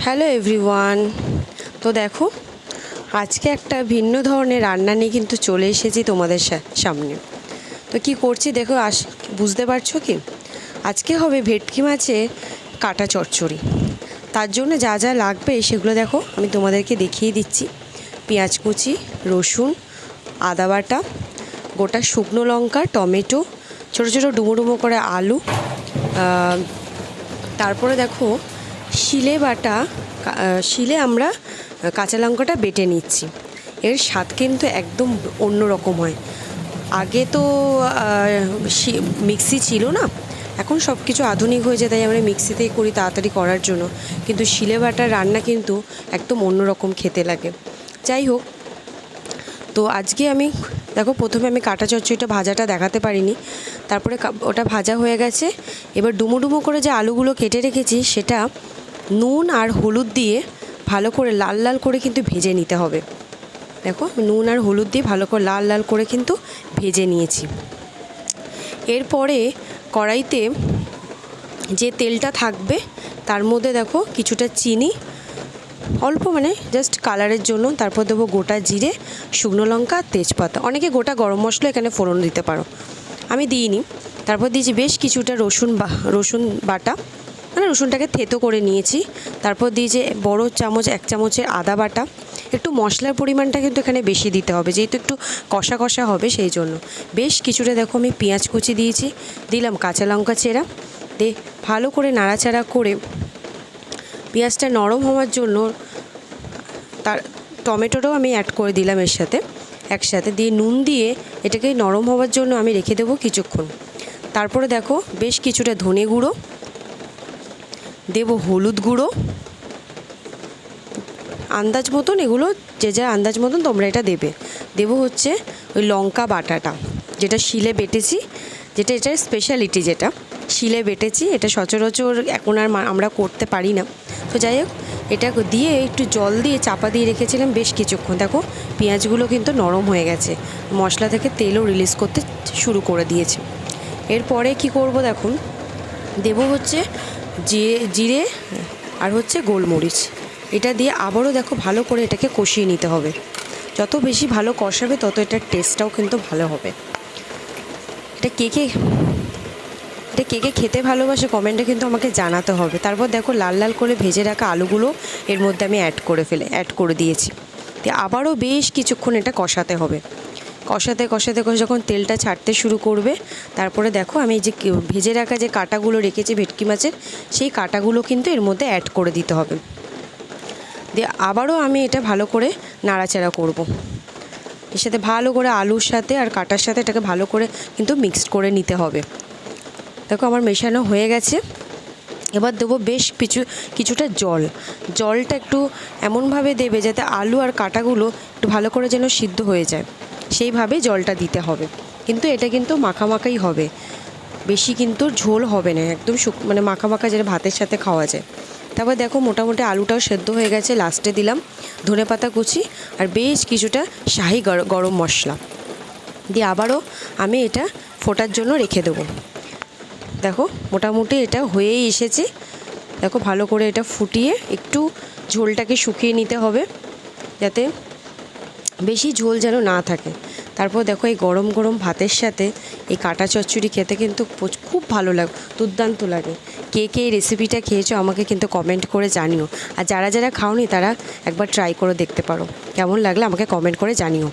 Hello everyone. তো দেখো, আজকে একটা ভিন্ন ধরনের রান্না নিয়ে কিন্তু চলে এসেছি তোমাদের সামনে। তো কি করছি দেখো, বুঝতে পারছো কি? আজকে হবে ভেটকি মাছের কাটা চচ্চড়ি। তার জন্য যা যা লাগবে সেগুলো দেখো আমি তোমাদেরকে দেখিয়ে দিচ্ছি। পেঁয়াজ কুচি, রসুন, আদা বাটা, গোটা শুকনো লঙ্কা, টমেটো, ছোটো ছোটো ডুমো ডুমো করে আলু, তারপরে দেখো শিলে আমরা কাঁচা লঙ্কাটা বেটে নিচ্ছি। এর স্বাদ কিন্তু একদম অন্য রকম হয়। আগে তো মিক্সি ছিল না, এখন সব কিছু আধুনিক হয়েছে, তাই আমরা মিক্সিতেই করি তাড়াতাড়ি করার জন্য। কিন্তু শিলে বাটার রান্না কিন্তু একদম অন্য রকম খেতে লাগে। যাই হোক, তো আজকে আমি দেখো প্রথমে আমি কাটা চচ্চড়িটা ভাজাটা দেখাতে পারিনি, তারপরে ওটা ভাজা হয়ে গেছে। এবার ডুমো ডুমো করে যে আলুগুলো কেটে রেখেছি সেটা নুন আর হলুদ দিয়ে ভালো করে লাল লাল করে কিন্তু ভেজে নিতে হবে। দেখো নুন আর হলুদ দিয়ে ভালো করে লাল লাল করে কিন্তু ভেজে নিয়েছি। এরপরে কড়াইতে যে তেলটা থাকবে তার মধ্যে দেখো কিছুটা চিনি, অল্প মানে জাস্ট কালারের জন্য, তারপর দেবো গোটা জিরে, শুকনো লঙ্কা, তেজপাতা। অনেকে গোটা গরম মশলা এখানে ফোড়ন দিতে পারো, আমি দিইনি। তারপর দিয়েছি বেশ কিছুটা রসুন বাটা, মানে রসুনটাকে থেতো করে নিয়েছি। তারপর দিয়েছি বড় চামচ 1 চামচের আদা বাটা। একটু মশলার পরিমাণটা কিন্তু এখানে বেশি দিতে হবে, যেহেতু একটু কষা কষা হবে সেই জন্য। বেশ কিছুটা দেখো আমি পেঁয়াজ কুচি দিয়েছি, দিলাম কাঁচা লঙ্কা চেরা, দিয়ে ভালো করে নাড়াচাড়া করে পেঁয়াজটা নরম হওয়ার জন্য তার টমেটোটাও আমি অ্যাড করে দিলাম এর সাথে, একসাথে দিয়ে নুন দিয়ে এটাকে নরম হওয়ার জন্য আমি রেখে দেবো কিছুক্ষণ। তারপরে দেখো বেশ কিছুটা ধনে গুঁড়ো দেবো, হলুদ গুঁড়ো আন্দাজ মতন, এগুলো যে যা আন্দাজ মতন তোমরা এটা দেবো হচ্ছে ওই লঙ্কা বাটাটা, যেটা শিলে বেটেছি, যেটা এটার স্পেশালিটি, যেটা শিলে বেটেছি। এটা সচরাচর এখন আর আমরা করতে পারি না। তো যাই হোক, এটা দিয়ে একটু জল দিয়ে চাপা দিয়ে রেখেছিলাম বেশ কিছুক্ষণ। দেখো পেঁয়াজগুলো কিন্তু নরম হয়ে গেছে, মশলা থেকে তেলও রিলিজ করতে শুরু করে দিয়েছে। এরপরে কি করব দেখুন, দেবো হচ্ছে জিরে আর হচ্ছে গোলমরিচ। এটা দিয়ে আবারও দেখো ভালো করে এটাকে কষিয়ে নিতে হবে। যত বেশি ভালো কষাবে তত এটার টেস্টটাও কিন্তু ভালো হবে। এটা কে কে খেতে ভালোবাসে কমেন্টে কিন্তু আমাকে জানাতে হবে। তারপর দেখো লাল লাল করে ভেজে রাখা আলুগুলো এর মধ্যে আমি অ্যাড করে দিয়েছি। দিয়ে আবারও বেশ কিছুক্ষণ এটা কষাতে হবে। কষাতে যখন তেলটা ছাড়তে শুরু করবে, তারপরে দেখো আমি যে ভেজে রাখা যে কাটাগুলো রেখেছি ভেটকি মাছের, সেই কাটাগুলো কিন্তু এর মধ্যে অ্যাড করে দিতে হবে। দিয়ে আবারও আমি এটা ভালো করে নাড়াচাড়া করব। এর সাথে ভালো করে আলুর সাথে আর কাটার সাথে এটাকে ভালো করে কিন্তু মিক্সড করে নিতে হবে। দেখো আমার মেশানো হয়ে গেছে। এবার দেবো বেশ কিছুটা জলটা একটু এমনভাবে দেবে যাতে আলু আর কাটাগুলো একটু ভালো করে যেন সিদ্ধ হয়ে যায়, সেইভাবে জলটা দিতে হবে। কিন্তু এটা কিন্তু মাখামাখাই হবে, বেশি কিন্তু ঝোল হবে না, একদম মানে মাখা যেটা ভাতের সাথে খাওয়া যায়। তারপর দেখো মোটামুটি আলুটাও সেদ্ধ হয়ে গেছে। লাস্টে দিলাম ধনেপাতা কুচি আর বেশ কিছুটা শাহি গরম মশলা দিয়ে আবারও আমি এটা ফোটার জন্য রেখে দেবো। দেখো মোটামুটি এটা হয়েই এসেছে। দেখো ভালো করে এটা ফুটিয়ে একটু ঝোলটাকে শুকিয়ে নিতে হবে, যাতে বেশি ঝোল যেন না থাকে। তারপর দেখো এই গরম গরম ভাতের সাথে এই কাটা চচ্চড়ি খেতে কিন্তু খুব ভালো লাগে, দুর্দান্ত লাগে। কে কে এই রেসিপিটা খেয়েছো আমাকে কিন্তু কমেন্ট করে জানিও। আর যারা খাওনি তারা একবার ট্রাই করে দেখতে পারো, কেমন লাগলে আমাকে কমেন্ট করে জানিও।